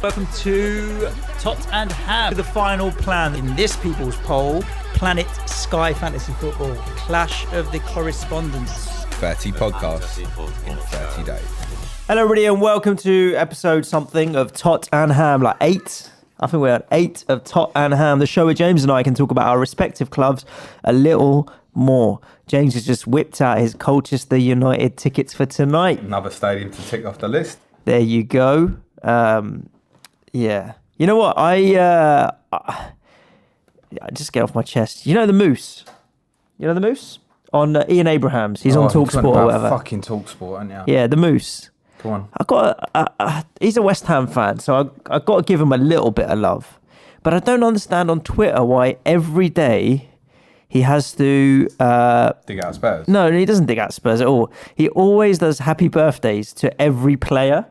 Welcome to TOT&HAM, the final plan in this people's poll, Planet Sky Fantasy Football, Clash of the Correspondents. 30 podcasts in 30 days. Hello everybody and welcome to episode something of TOT&HAM, like 8. I think we're at 8 of TOT&HAM, the show where James and I can talk about our respective clubs a little more. James has just whipped out his Colchester United tickets for tonight. Another stadium to tick off the list. There you go. Yeah. You know what? I just get off my chest. You know the Moose? On Ian Abrahams. He's on TalkSport or whatever. Fucking TalkSport, aren't you? Yeah, the Moose. Go on. He's a West Ham fan, so I got to give him a little bit of love. But I don't understand on Twitter why every day he has to... dig out Spurs? No, he doesn't dig out Spurs at all. He always does happy birthdays to every player.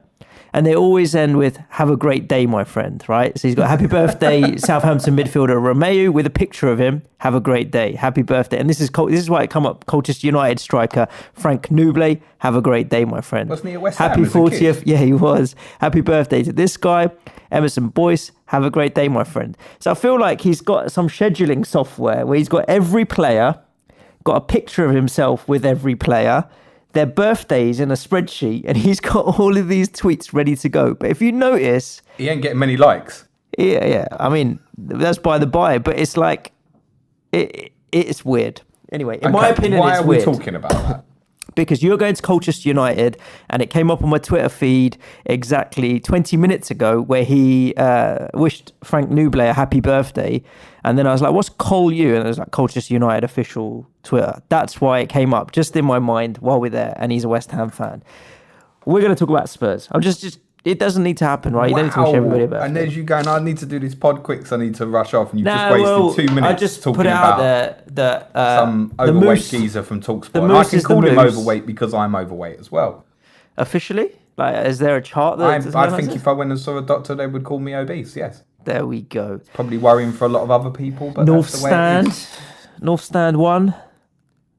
And they always end with, have a great day, my friend, right? So he's got happy birthday, Southampton midfielder Romeo with a picture of him. Have a great day. Happy birthday. And this is why it come up. Colchester United striker Frank Nouble. Have a great day, my friend. Wasn't he at West Ham Happy as a 40th. kid? Yeah, he was. Happy birthday to this guy. Emerson Boyce. Have a great day, my friend. So I feel like he's got some scheduling software where he's got every player, got a picture of himself with every player, their birthdays in a spreadsheet, and he's got all of these tweets ready to go. But if you notice... He ain't getting many likes. Yeah. I mean, that's by the by, but it's like... It's weird. Anyway, in my opinion, why it's are we weird. talking about that? Because you're going to Colchester United, and it came up on my Twitter feed exactly 20 minutes ago where he wished Frank Nouble a happy birthday. And then I was like, what's Col U? And it was like Colchester United official Twitter. That's why it came up just in my mind while we're there. And he's a West Ham fan. We're going to talk about Spurs. I'm just it doesn't need to happen, right? You don't need to wish everybody about it. And there's you going, I need to do this pod quick, so I need to rush off. And you've just wasted 2 minutes I just talking put it out about there that some overweight geezer from TalkSport. I can call him overweight because I'm overweight as well. Officially? Like, is there a chart that... I think if I went and saw a doctor, they would call me obese, yes. There we go. Probably worrying for a lot of other people, but North that's the way it is. North Stand 1.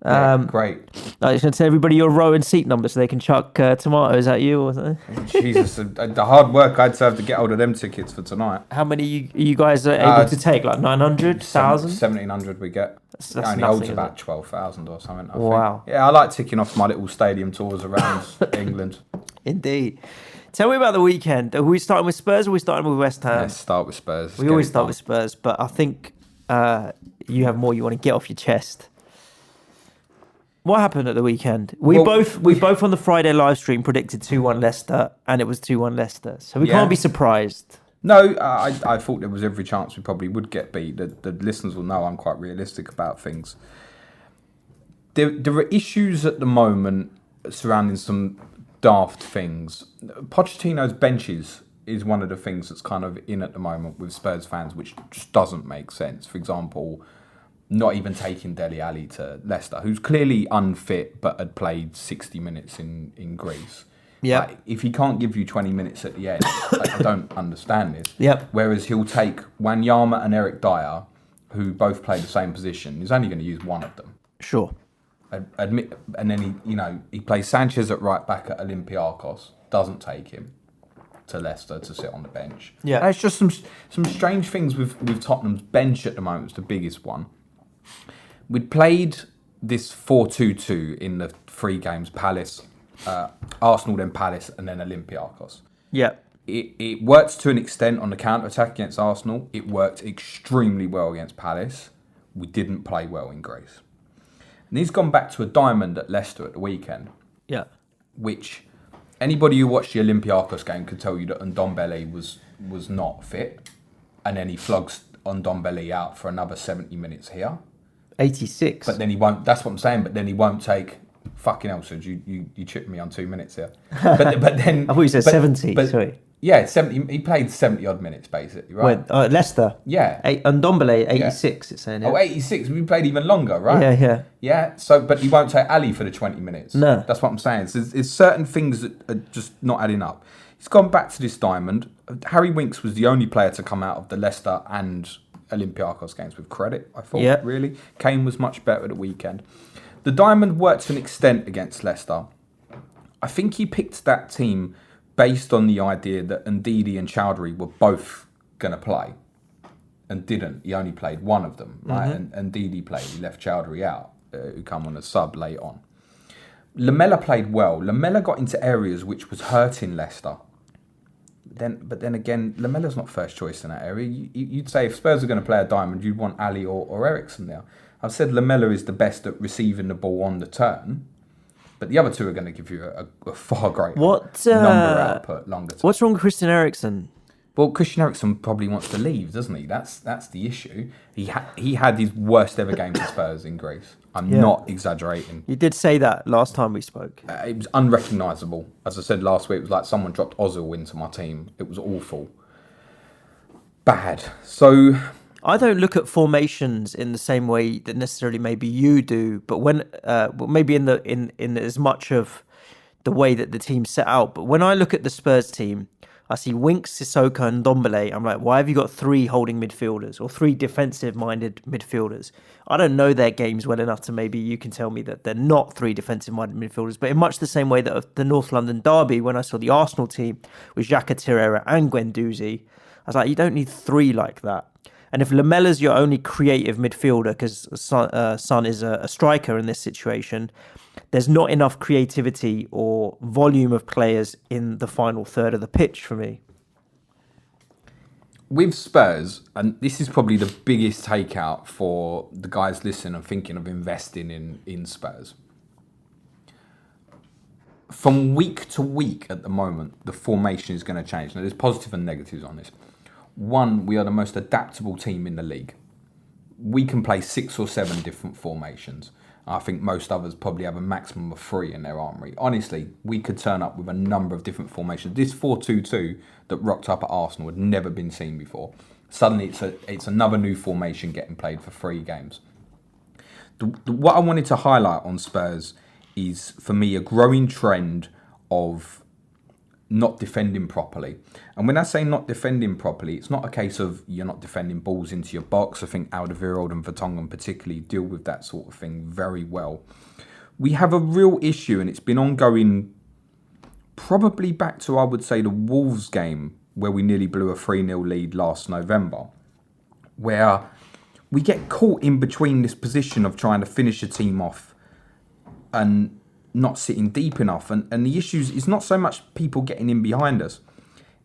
Yeah, great. I was going to tell everybody your row and seat number so they can chuck tomatoes at you or something. Jesus, the hard work I'd have to get hold of them tickets for tonight. How many you guys are able to take? Like 900, 1,000? 1,700 we get. That's it only nothing, holds about 12,000 or something. I Wow. think. Yeah, I like ticking off my little stadium tours around England. Indeed. Tell me about the weekend. Are we starting with Spurs or are we starting with West Ham? Let's start with Spurs. We always start with Spurs, but I think you have more you want to get off your chest. What happened at the weekend? We both on the Friday live stream predicted 2-1 Leicester, and it was 2-1 Leicester. So we can't be surprised. No, I thought there was every chance we probably would get beat. The listeners will know I'm quite realistic about things. There are issues at the moment surrounding some daft things. Pochettino's benches is one of the things that's kind of in at the moment with Spurs fans, which just doesn't make sense. For example, not even taking Dele Alli to Leicester, who's clearly unfit but had played 60 minutes in Greece. Yeah. Like, if he can't give you 20 minutes at the end, I don't understand this. Yep. Whereas he'll take Wanyama and Eric Dier, who both play the same position. He's only going to use one of them. Sure. And then he plays Sanchez at right back at Olympiacos. Doesn't take him to Leicester to sit on the bench. Yeah. And it's just some strange things with Tottenham's bench at the moment. It's the biggest one. We'd played this 4-2-2 in the 3 games: Palace, Arsenal, then Palace, and then Olympiacos. Yeah. It worked to an extent on the counter-attack against Arsenal. It worked extremely well against Palace. We didn't play well in Greece. And he's gone back to a diamond at Leicester at the weekend. Yeah. Which anybody who watched the Olympiacos game could tell you that Ndombele was not fit. And then he flogs Ndombele out for another 70 minutes here. 86. But then he won't, that's what I'm saying, but then he won't take, fucking hell, Serge, you chipped me on 2 minutes here. But then... I thought you said 70, sorry. Yeah, 70. He played 70 odd minutes basically, right? Wait, Leicester. Yeah. Ndombele 86. It's saying. Yeah. Oh, 86. We played even longer, right? Yeah. Yeah. So, but he won't take Ali for the 20 minutes. No. That's what I'm saying. So there's certain things that are just not adding up. He's gone back to this diamond. Harry Winks was the only player to come out of the Leicester and Olympiacos games with credit, I thought, really. Kane was much better at the weekend. The diamond worked to an extent against Leicester. I think he picked that team based on the idea that Ndidi and Chowdhury were both going to play and didn't. He only played one of them, right? And Ndidi played. He left Chowdhury out, who come on a sub late on. Lamela played well. Lamela got into areas which was hurting Leicester. But then again, Lamela's not first choice in that area. You'd say if Spurs are going to play a diamond, you'd want Ali or Ericsson there. I've said Lamela is the best at receiving the ball on the turn, but the other two are going to give you a far greater number output longer term. What's wrong with Christian Eriksen? Well, Christian Eriksen probably wants to leave, doesn't he? That's the issue. He had his worst ever game for Spurs in Greece. I'm not exaggerating. You did say that last time we spoke. It was unrecognisable. As I said last week, it was like someone dropped Ozil into my team. It was awful. Bad. So I don't look at formations in the same way that necessarily maybe you do, but when maybe in as much of the way that the team's set out. But when I look at the Spurs team, I see Winks, Sissoko and Ndombele. I'm like, why have you got 3 holding midfielders or 3 defensive-minded midfielders? I don't know their games well enough to maybe you can tell me that they're not 3 defensive-minded midfielders. But in much the same way that of the North London derby, when I saw the Arsenal team with Xhaka, Torreira and Guendouzi, I was like, you don't need 3 like that. And if Lamela's your only creative midfielder, because Son is a striker in this situation, there's not enough creativity or volume of players in the final third of the pitch for me. With Spurs, and this is probably the biggest takeout for the guys listening and thinking of investing in Spurs. From week to week at the moment, the formation is going to change. Now, there's positives and negatives on this. One, we are the most adaptable team in the league. We can play 6 or 7 different formations. I think most others probably have a maximum of 3 in their armoury. Honestly, we could turn up with a number of different formations. This 4-2-2 that rocked up at Arsenal had never been seen before. Suddenly, it's another new formation getting played for 3 games. What I wanted to highlight on Spurs is, for me, a growing trend of not defending properly. And when I say not defending properly, it's not a case of you're not defending balls into your box. I think Alderweireld and Vertonghen particularly deal with that sort of thing very well. We have a real issue, and it's been ongoing probably back to, I would say, the Wolves game where we nearly blew a 3-0 lead last November, where we get caught in between this position of trying to finish a team off and not sitting deep enough. And the issue is not so much people getting in behind us.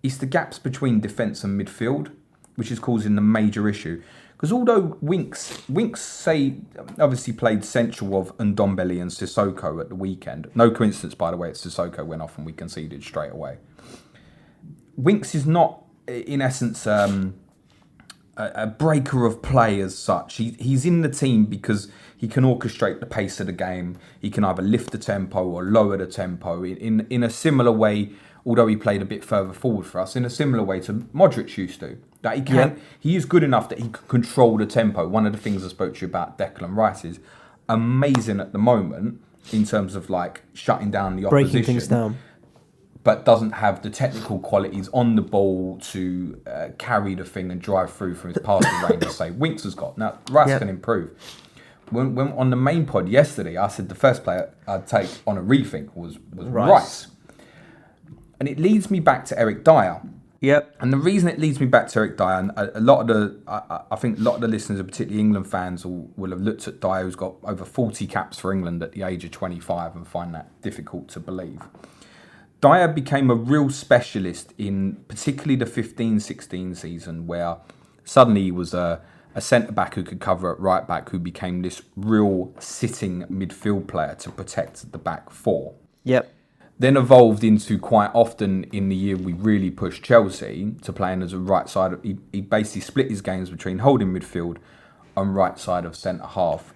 It's the gaps between defence and midfield, which is causing the major issue. Because although Winks obviously played central of Ndombele and Sissoko at the weekend. No coincidence, by the way, that Sissoko went off and we conceded straight away. Winks is not, in essence, a breaker of play as such. He's in the team because he can orchestrate the pace of the game. He can either lift the tempo or lower the tempo in a similar way, although he played a bit further forward for us, in a similar way to Modric used to. That he can, yeah. He is good enough that he can control the tempo. One of the things I spoke to you about Declan Rice is amazing at the moment in terms of like shutting down the opposition. Breaking things down. But doesn't have the technical qualities on the ball to carry the thing and drive through from his passing range, as say Winks has got. Now, Rice can improve. When on the main pod yesterday, I said the first player I'd take on a rethink was Rice. And it leads me back to Eric Dier. Yep. And the reason it leads me back to Eric Dier, and I think a lot of the listeners, particularly England fans, will have looked at Dier, who's got over 40 caps for England at the age of 25, and find that difficult to believe. Dier became a real specialist in particularly the 15-16 season, where suddenly he was a centre-back who could cover at right-back, who became this real sitting midfield player to protect the back four. Yep. Then evolved into quite often in the year we really pushed Chelsea to playing as a right side. He basically split his games between holding midfield and right side of centre-half.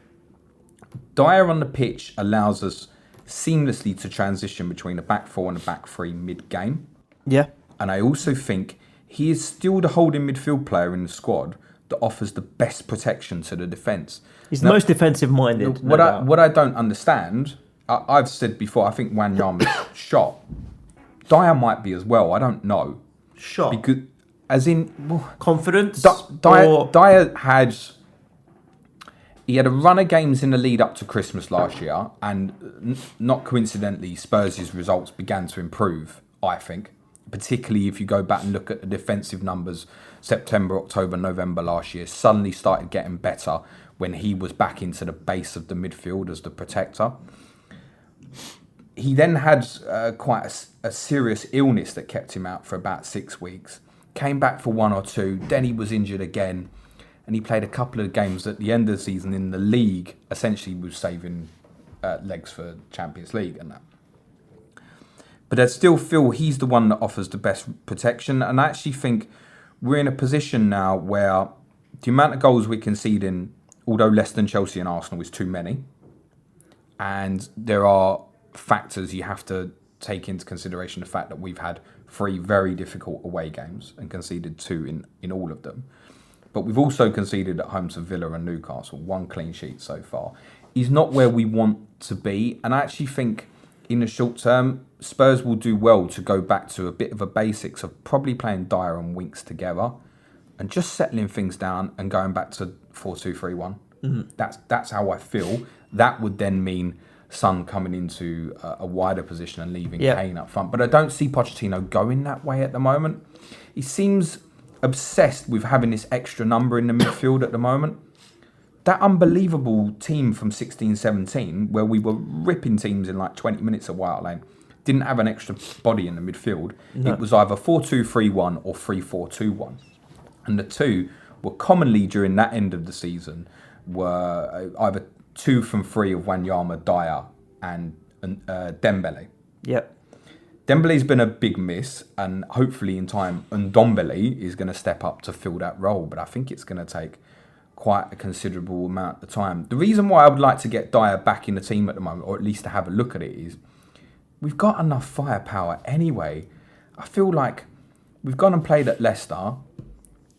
Dier on the pitch allows us seamlessly to transition between a back four and a back three mid-game. Yeah. And I also think he is still the holding midfield player in the squad that offers the best protection to the defence. He's the most defensive-minded. What I don't understand, I've said before, I think Wanyama's shot. Dier might be as well, I don't know. Shot? Because, as in... Well, confidence? Dier had... He had a run of games in the lead up to Christmas last year, and not coincidentally, Spurs' results began to improve, I think. particularly if you go back and look at the defensive numbers, September, October, November last year, suddenly started getting better when he was back into the base of the midfield as the protector. He then had quite a serious illness that kept him out for about 6 weeks. Came back for 1 or 2, then he was injured again, and he played a couple of games at the end of the season in the league. Essentially, was saving legs for Champions League and that. But I still feel he's the one that offers the best protection, and I actually think we're in a position now where the amount of goals we're conceding, although less than Chelsea and Arsenal, is too many, and there are factors you have to take into consideration, the fact that we've had 3 very difficult away games and conceded 2 in all of them. But we've also conceded at home to Villa and Newcastle, 1 clean sheet so far. He's not where we want to be, and I actually think in the short term, Spurs will do well to go back to a bit of a basics of probably playing Dier and Winks together and just settling things down and going back to 4-2-3-1. That's how I feel. That would then mean Son coming into a wider position and leaving Kane up front. But I don't see Pochettino going that way at the moment. He seems obsessed with having this extra number in the midfield at the moment. That unbelievable team from 16-17, where we were ripping teams in like 20 minutes at White Hart Lane, didn't have an extra body in the midfield. No. It was either 4-2-3-1 or 3-4-2-1. And the 2 were commonly during that end of the season were either 2 from 3 of Wanyama, Dier and Dembele. Yep. Dembele's been a big miss, and hopefully in time, Ndombele is going to step up to fill that role. But I think it's going to take quite a considerable amount of time. The reason why I would like to get Dier back in the team at the moment, or at least to have a look at it, is we've got enough firepower anyway. I feel like we've gone and played at Leicester.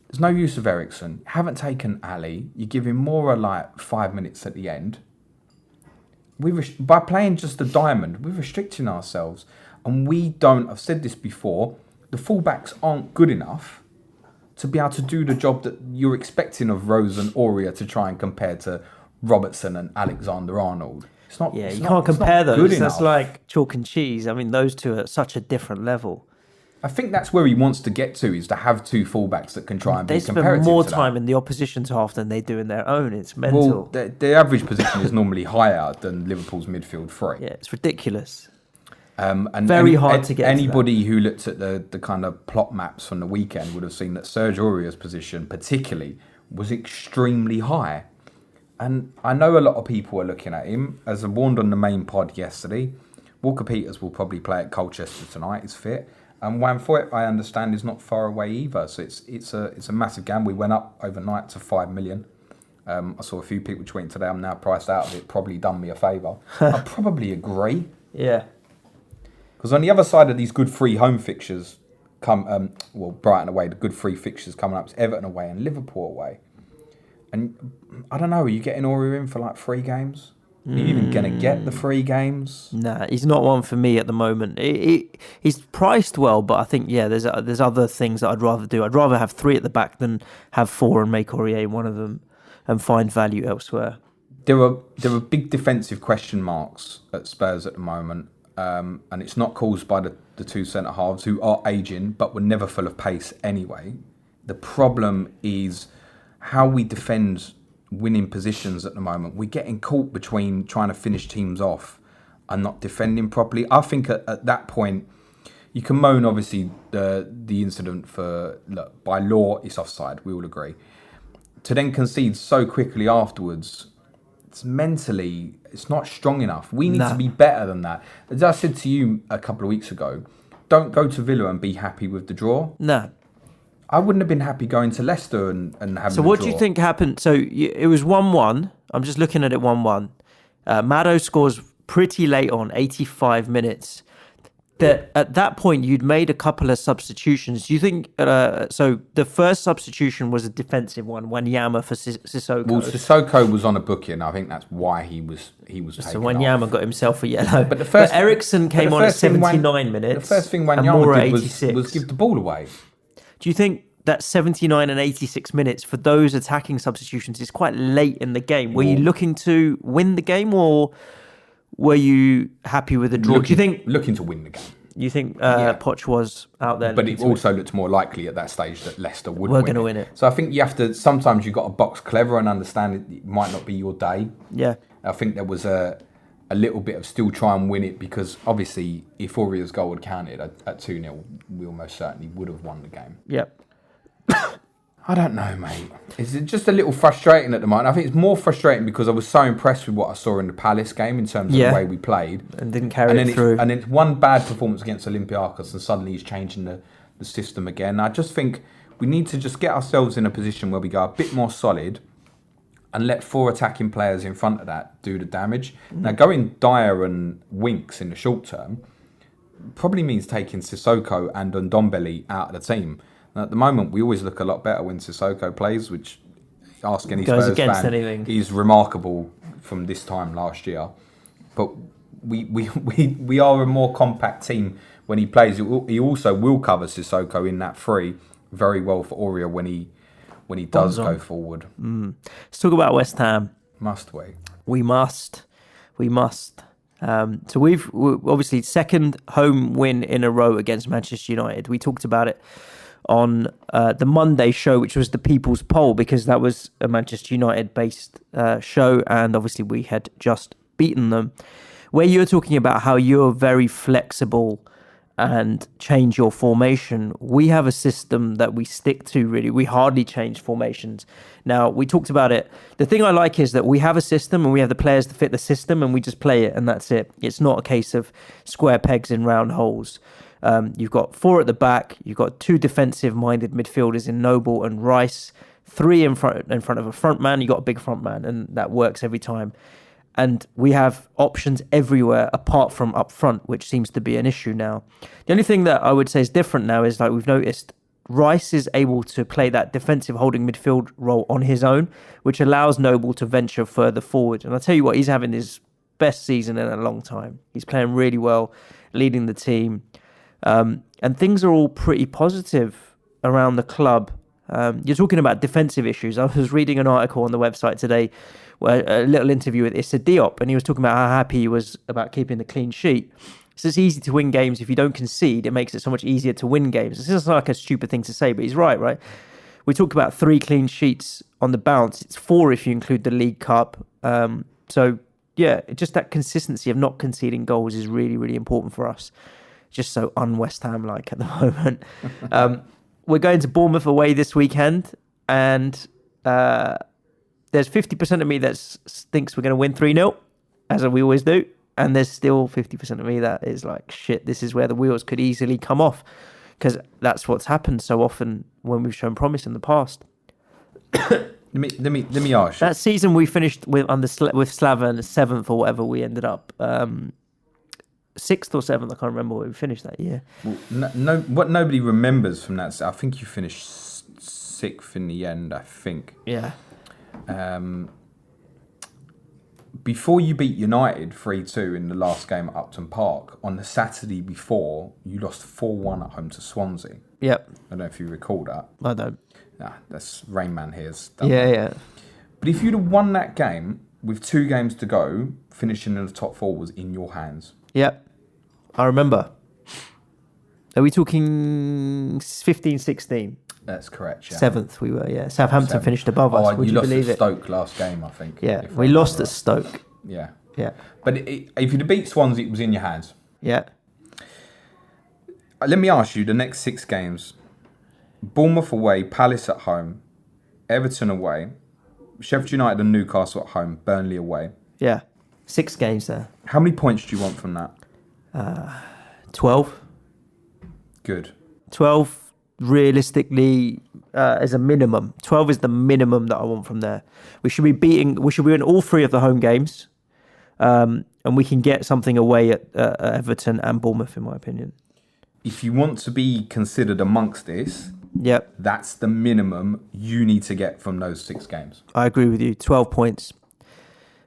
There's no use of Eriksen. Haven't taken Ali. You give him more like 5 minutes at the end. By playing just the diamond, we're restricting ourselves. And we don't, I've said this before, the fullbacks aren't good enough to be able to do the job that you're expecting of Rose and Aurier to try and compare to Robertson and Alexander-Arnold. It's not. Yeah, it's you not, can't compare those. That's enough. like chalk and cheese. I mean, those two are at such a different level. I think that's where he wants to get to, is to have 2 fullbacks that can try and be comparative. They spend more time in the opposition's half than they do in their own. It's mental. Well, the average position is normally higher than Liverpool's midfield 3. Yeah, it's ridiculous. And very hard to get. Anybody who looked at the kind of plot maps from the weekend would have seen that Serge Aurier's position, particularly, was extremely high. And I know a lot of people are looking at him. As I warned on the main pod yesterday, Walker Peters will probably play at Colchester tonight. He's fit. And Wanfoyt, I understand, is not far away either. So it's a massive game. We went up overnight to 5 million. I saw a few people tweeting today, I'm now priced out of it. Probably done me a favour. I probably agree. Yeah. Because on the other side of these good free home fixtures, Brighton away, the good free fixtures coming up is Everton away and Liverpool away. And I don't know, are you getting Aurier in for like 3 games? Are you even going to get the 3 games? Nah, he's not one for me at the moment. He's priced well, but I think, there's other things that I'd rather do. I'd rather have 3 at the back than have 4 and make Aurier one of them and find value elsewhere. There are big defensive question marks at Spurs at the moment. And it's not caused by the 2 centre-halves who are ageing but were never full of pace anyway. The problem is how we defend winning positions at the moment. We're getting caught between trying to finish teams off and not defending properly. I think at that point, you can moan, obviously, the incident for, look, by law, it's offside, we all agree. To then concede so quickly afterwards, it's not strong enough. We need to be better than that. As I said to you a couple of weeks ago, don't go to Villa and be happy with the draw. No. I wouldn't have been happy going to Leicester and having a draw. So what do you think happened? So it was 1-1. I'm just looking at it 1-1. Maddo scores pretty late on, 85 minutes. That at that point, you'd made a couple of substitutions. Do you think... so the first substitution was a defensive one, Wanyama for Sissoko. Well, Sissoko was on a booking. I think that's why he was taken So Wanyama got himself a yellow. But Eriksen came on at 79 minutes. The first thing Wanyama did was give the ball away. Do you think that 79 and 86 minutes for those attacking substitutions is quite late in the game? Were you looking to win the game, or were you happy with the draw? Do you think looking to win the game? You think Yeah. Poch was out there? But looking it to win? also looked more likely at that stage that Leicester would We're win gonna it. win it. So I think you have to, sometimes you've got to box clever and understand it might not be your day. Yeah. I think there was a little bit of still try and win it, because obviously if Aurier's goal had counted at 2-0, we almost certainly would have won the game. Yep. I don't know, mate. It's just a little frustrating at the moment. I think it's more frustrating because I was so impressed with what I saw in the Palace game in terms of the way we played. And didn't carry it through. And then it's one bad performance against Olympiacos and suddenly he's changing the system again. I just think we need to just get ourselves in a position where we go a bit more solid and let 4 attacking players in front of that do the damage. Now, going Dier and Winks in the short term probably means taking Sissoko and Ndombele out of the team. Now, at the moment, we always look a lot better when Sissoko plays, which, ask any Goes Spurs against fan, anything. is remarkable from this time last year. But we are a more compact team when he plays. He also will cover Sissoko in that free very well for Aurier when he does go forward. Let's talk about West Ham. Must we? We must. So we're obviously second home win in a row against Manchester United. We talked about it on the Monday show, which was the People's Poll, because that was a Manchester United-based show, and obviously we had just beaten them. Where you're talking about how you're very flexible and change your formation, we have a system that we stick to, really. We hardly change formations. Now, we talked about it. The thing I like is that we have a system and we have the players to fit the system and we just play it, and that's it. It's not a case of square pegs in round holes. You've got 4 at the back. You've got 2 defensive-minded midfielders in Noble and Rice. 3 in front of a front man. You've got a big front man, and that works every time. And we have options everywhere apart from up front, which seems to be an issue now. The only thing that I would say is different now is, like we've noticed, Rice is able to play that defensive holding midfield role on his own, which allows Noble to venture further forward. And I'll tell you what, he's having his best season in a long time. He's playing really well, leading the team. And things are all pretty positive around the club. You're talking about defensive issues. I was reading an article on the website today, where a little interview with Issa Diop, and he was talking about how happy he was about keeping the clean sheet. So it's easy to win games if you don't concede. It makes it so much easier to win games. This is like a stupid thing to say, but he's right? We talk about 3 clean sheets on the bounce. It's 4 if you include the League Cup. So yeah, just that consistency of not conceding goals is really, really important for us. Just so un-West Ham-like at the moment. We're going to Bournemouth away this weekend, and there's 50% of me that thinks we're going to win 3-0, as we always do, and there's still 50% of me that is like, shit, this is where the wheels could easily come off, because that's what's happened so often when we've shown promise in the past. Let me ask you. That season we finished with Slaven 7th or whatever we ended up. 6th or 7th, I can't remember where we finished that year. Well, what nobody remembers from that, I think you finished 6th in the end, I think. Yeah. Before you beat United 3-2 in the last game at Upton Park, on the Saturday before, you lost 4-1 at home to Swansea. Yep. I don't know if you recall that. I don't. Nah, that's Rain Man here's. Yeah. But if you'd have won that game with 2 games to go, finishing in the top 4 was in your hands. Yep. I remember. Are we talking 15, 16? That's correct, yeah. 7th we were, yeah. Southampton finished above us. Would you lost believe at it? Stoke last game, I think. Yeah, we lost at Stoke. Yeah. Yeah. But if you'd have beat Swansea, it was in your hands. Yeah. Let me ask you, the next 6 games. Bournemouth away, Palace at home, Everton away, Sheffield United and Newcastle at home, Burnley away. Yeah. 6 games there. How many points do you want from that? 12. Good. 12 realistically as a minimum. 12 is the minimum that I want from there. We should win all 3 of the home games, and we can get something away at Everton and Bournemouth, in my opinion. If you want to be considered amongst this, yep, that's the minimum you need to get from those 6 games. I agree with you. 12 points.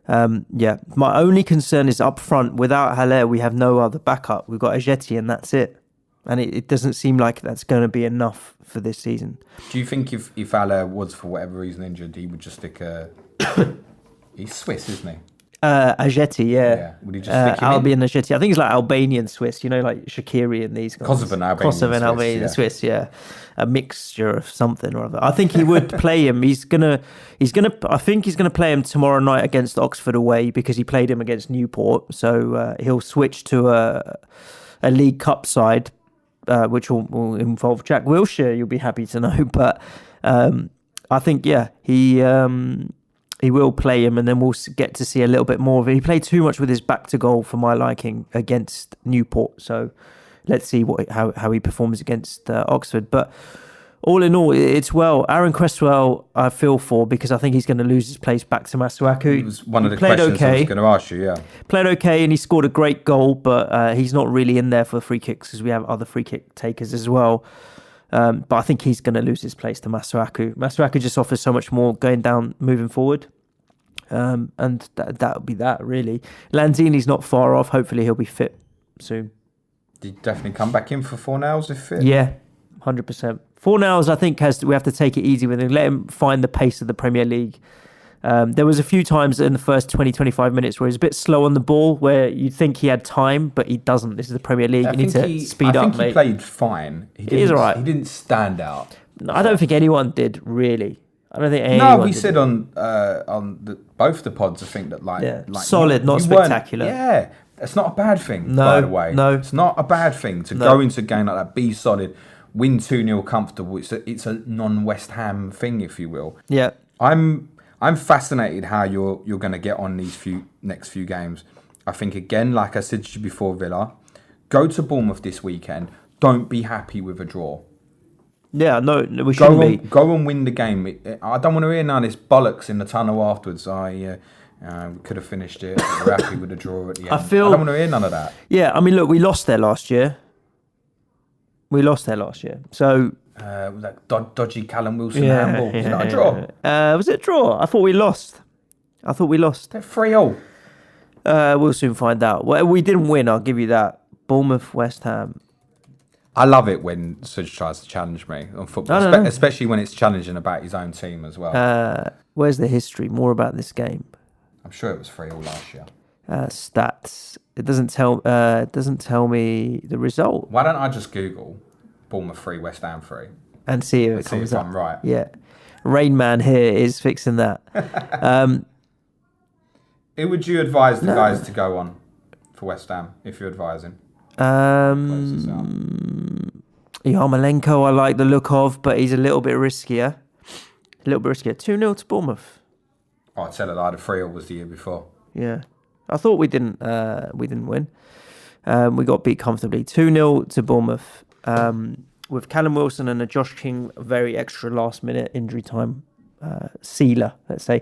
Yeah, my only concern is up front. Without Haller, we have no other backup. We've got Ajeti, and that's it. And it doesn't seem like that's going to be enough for this season. Do you think if Haller was for whatever reason injured, he would just stick a... He's Swiss, isn't he? Ajeti, yeah. Would he just stick him Albion Ajeti. I think he's like Albanian Swiss, you know, like Shaqiri and these guys. Kosovan Albanian Swiss, yeah. A mixture of something or other. I think he would play him. I think he's gonna play him tomorrow night against Oxford away because he played him against Newport. So he'll switch to a League Cup side, which will involve Jack Wilshere. You'll be happy to know, but I think he will play him, and then we'll get to see a little bit more of it. He played too much with his back to goal for my liking against Newport. So let's see how he performs against Oxford. But all in all, it's well. Aaron Cresswell, I feel for, because I think he's going to lose his place back to Masuaku. It was one of the questions I was going to ask you, yeah. Played okay, and he scored a great goal, but he's not really in there for the free kicks because we have other free kick takers as well. But I think he's going to lose his place to Masuaku. Masuaku just offers so much more going down, moving forward. And that would be that, really. Lanzini's not far off. Hopefully he'll be fit soon. Did he definitely come back in for Fornals if fit? Yeah, 100%. Fornals, I think, we have to take it easy with him. Let him find the pace of the Premier League. There was a few times in the first 20-25 minutes where he's a bit slow on the ball, where you'd think he had time, but he doesn't. This is the Premier League. You need to speed up, mate. I think he played fine. He is all right. He didn't stand out. No, I don't think anyone did, really. I don't think anyone. No, we did. Said on both the pods, I think that like solid, not spectacular. Yeah, it's not a bad thing. By the way, no, it's not a bad thing to go into a game like that, be solid, win 2-0 comfortable. It's a non-West Ham thing, if you will. Yeah, I'm fascinated how you're going to get on these next few games. I think, again, like I said to you before, Villa, go to Bournemouth this weekend. Don't be happy with a draw. Yeah, no, we shouldn't be. Go and win the game. I don't want to hear none of this bollocks in the tunnel afterwards. We could have finished it. We're happy with the draw at the end. I don't want to hear none of that. Yeah, I mean, look, we lost there last year. So... was that dodgy Callum Wilson handball? Was that a draw? Was it a draw? I thought we lost. They're 3-3. We'll soon find out. Well, we didn't win, I'll give you that. Bournemouth, West Ham. I love it when Suj tries to challenge me on football, especially when it's challenging about his own team as well. Where's the history? More about this game. I'm sure it was 3-3 last year. Stats. It doesn't tell me the result. Why don't I just Google Bournemouth 3, West Ham 3, and see if it comes up. I'm right. Yeah, Rain Man here is fixing that. Who would you advise the guys to go on for West Ham if you're advising? Yarmolenko, I like the look of, but he's a little bit riskier. 2-0 to Bournemouth. Oh, I tell her that the 3-0 was the year before. Yeah, I thought we didn't win. We got beat comfortably. 2-0 to Bournemouth. With Callum Wilson and a Josh King very extra last minute injury time sealer, let's say.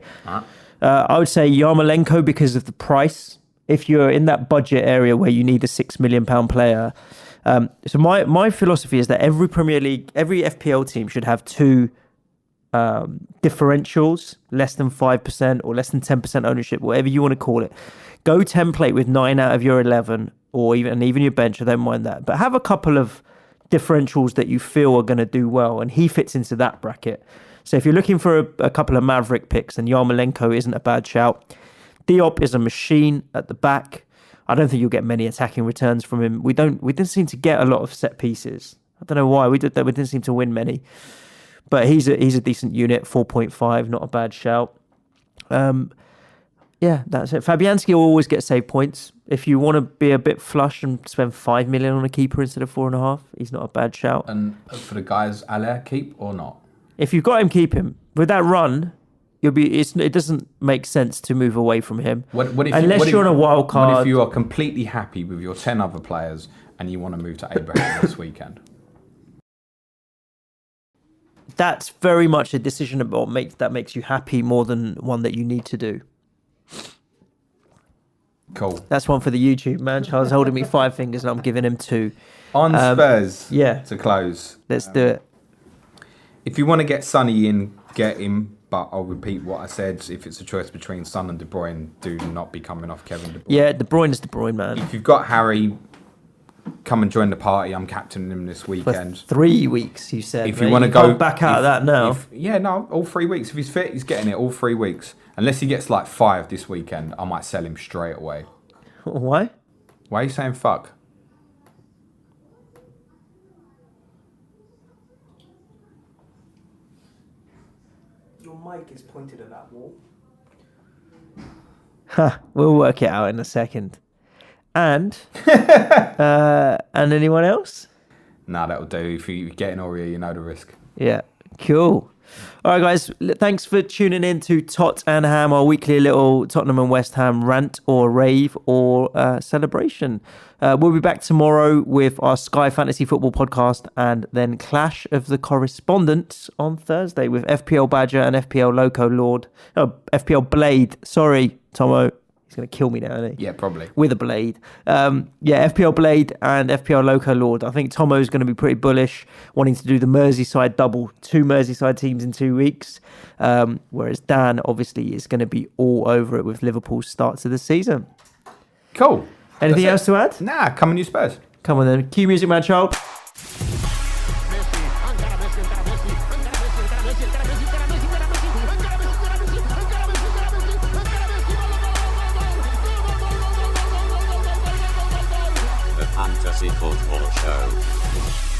I would say Yarmolenko because of the price. If you're in that budget area where you need a £6 million player. So my philosophy is that every Premier League, every FPL team should have two differentials, less than 5% or less than 10% ownership, whatever you want to call it. Go template with 9 out of your 11 or even your bench. I don't mind that. But have a couple of differentials that you feel are going to do well, and he fits into that bracket. So if you're looking for a couple of Maverick picks, then Yarmolenko isn't a bad shout. Diop is a machine at the back. I don't think you'll get many attacking returns from him. We didn't seem to get a lot of set pieces. I don't know why we didn't seem to win many, but he's a decent unit. 4.5, not a bad shout. Yeah, that's it. Fabianski will always get save points. If you want to be a bit flush and spend 5 million on a keeper instead of 4.5, he's not a bad shout. And for the guys, Allaire, keep or not? If you've got him, keep him. With that run, it doesn't make sense to move away from him. Unless you're on a wild card. What if you are completely happy with your 10 other players and you want to move to Abraham this weekend? That's very much a decision that makes you happy more than one that you need to do. Cool. That's one for the YouTube man. Charles holding me 5 fingers and I'm giving him 2. On Spurs to close. Let's do it. If you want to get Sonny in, get him. But I'll repeat what I said. If it's a choice between Son and De Bruyne, do not be coming off Kevin De Bruyne. Yeah, De Bruyne is De Bruyne, man. If you've got Harry, come and join the party. I'm captaining him this weekend. For 3 weeks, you said. If you want to go back out of that now. All 3 weeks. If he's fit, he's getting it all 3 weeks. Unless he gets like 5 this weekend, I might sell him straight away. Why? Why are you saying fuck? Your mic is pointed at that wall. We'll work it out in a second. And anyone else? Nah, that'll do. If you get an Oreo, you know the risk. Yeah, cool. All right, guys, thanks for tuning in to TOT&HAM, our weekly little Tottenham and West Ham rant or rave or celebration. We'll be back tomorrow with our Sky Fantasy Football podcast and then Clash of the Correspondents on Thursday with FPL Badger and FPL Loco Lord. Oh, FPL Blade. Sorry, Tomo. He's going to kill me now, isn't he? Yeah, probably. With a blade. FPL Blade and FPL Loco Lord. I think Tomo's going to be pretty bullish, wanting to do the Merseyside double. 2 Merseyside teams in 2 weeks. Whereas Dan, obviously, is going to be all over it with Liverpool's start to the season. Cool. Anything else to add? Nah, come on, you Spurs. Come on then. Cue music, man, child. Fantasy Football Show.